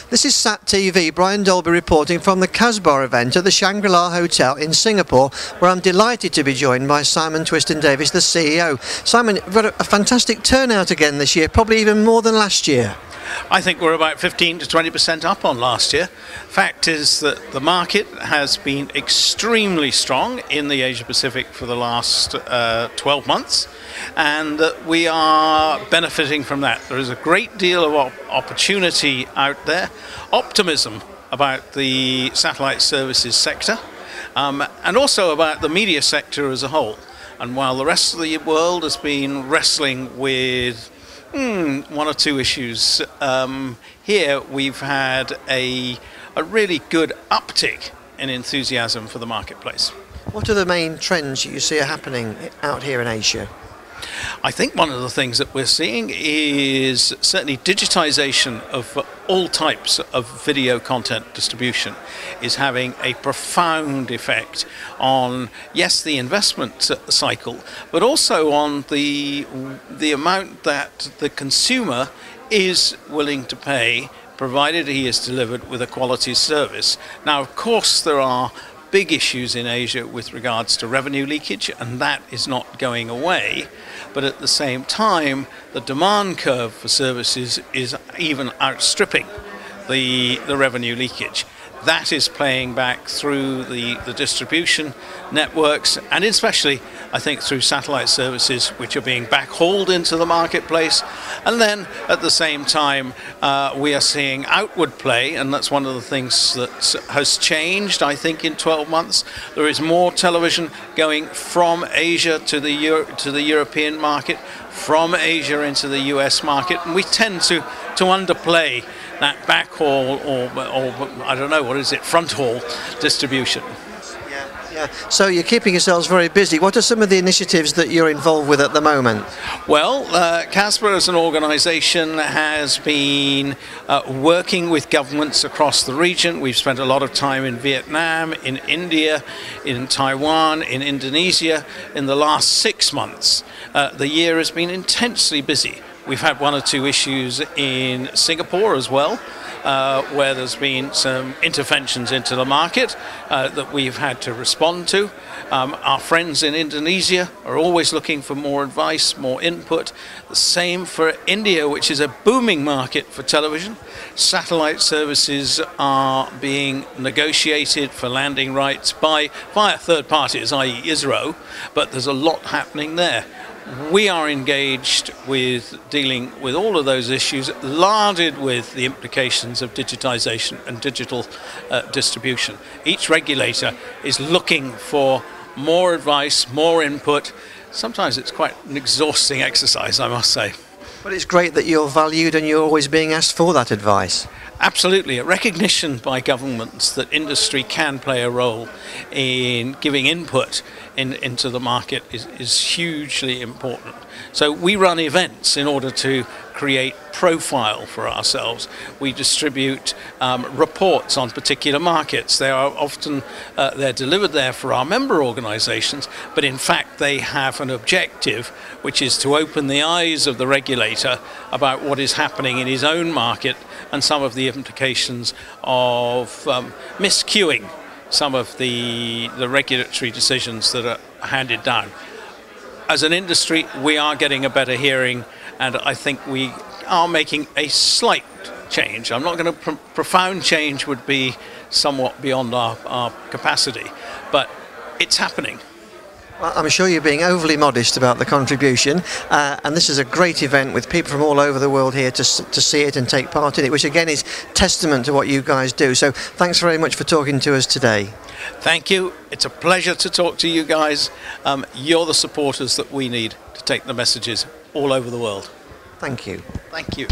This is Sat TV, Brian Dolby reporting from the Casbaa Event at the Shangri-La Hotel in Singapore, where I'm delighted to be joined by Simon Twiston Davies, the CEO. Simon, we've got a fantastic turnout again this year, probably even more than last year. I think we're about 15 to 20% up on last year. Fact is that the market has been extremely strong in the Asia Pacific for the last 12 months, and we are benefiting from that. There is a great deal of opportunity out there, optimism about the satellite services sector, and also about the media sector as a whole. And while the rest of the world has been wrestling with one or two issues, here we've had a really good uptick in enthusiasm for the marketplace. What are the main trends you see are happening out here in Asia? I think one of the things that we're seeing is certainly digitization of all types of video content distribution is having a profound effect on, yes, the investment cycle, but also on the amount that the consumer is willing to pay, provided he is delivered with a quality service. Now, of course, there are big issues in Asia with regards to revenue leakage, and that is not going away. But at the same time, the demand curve for services is even outstripping the revenue leakage. That is playing back through the distribution networks, and especially, I think, through satellite services, which are being backhauled into the marketplace. And then, at the same time, we are seeing outward play, and that's one of the things that has changed, I think, in 12 months. There is more television going from Asia to the European market, from Asia into the US market, and we tend to underplay that backhaul or I don't know, what is it, front haul distribution. Yeah. So you're keeping yourselves very busy. What are some of the initiatives that you're involved with at the moment? Well, Casbaa as an organisation has been working with governments across the region. We've spent a lot of time in Vietnam, in India, in Taiwan, in Indonesia in the last 6 months. The year has been intensely busy. We've had one or two issues in Singapore as well, where there's been some interventions into the market that we've had to respond to. Our friends in Indonesia are always looking for more advice, more input. The same for India, which is a booming market for television. Satellite services are being negotiated for landing rights via third parties, i.e. ISRO, but there's a lot happening there. We are engaged with dealing with all of those issues, larded with the implications of digitization and digital distribution. Each regulator is looking for more advice, more input. Sometimes it's quite an exhausting exercise, I must say. But it's great that you're valued and you're always being asked for that advice. Absolutely. A recognition by governments that industry can play a role in giving input into the market is hugely important. So we run events in order to create profile for ourselves. We distribute reports on particular markets. They are often they're delivered there for our member organizations, but in fact they have an objective, which is to open the eyes of the regulator about what is happening in his own market and some of the implications of miscuing some of the regulatory decisions that are handed down. As an industry, we are getting a better hearing, and I think we are making a slight change. I'm not going to profound change would be somewhat beyond our capacity, but it's happening. Well, I'm sure you're being overly modest about the contribution, and this is a great event with people from all over the world here to see it and take part in it, which again is testament to what you guys do. So thanks very much for talking to us today. Thank you. It's a pleasure to talk to you guys. You're the supporters that we need to take the messages all over the world. Thank you. Thank you.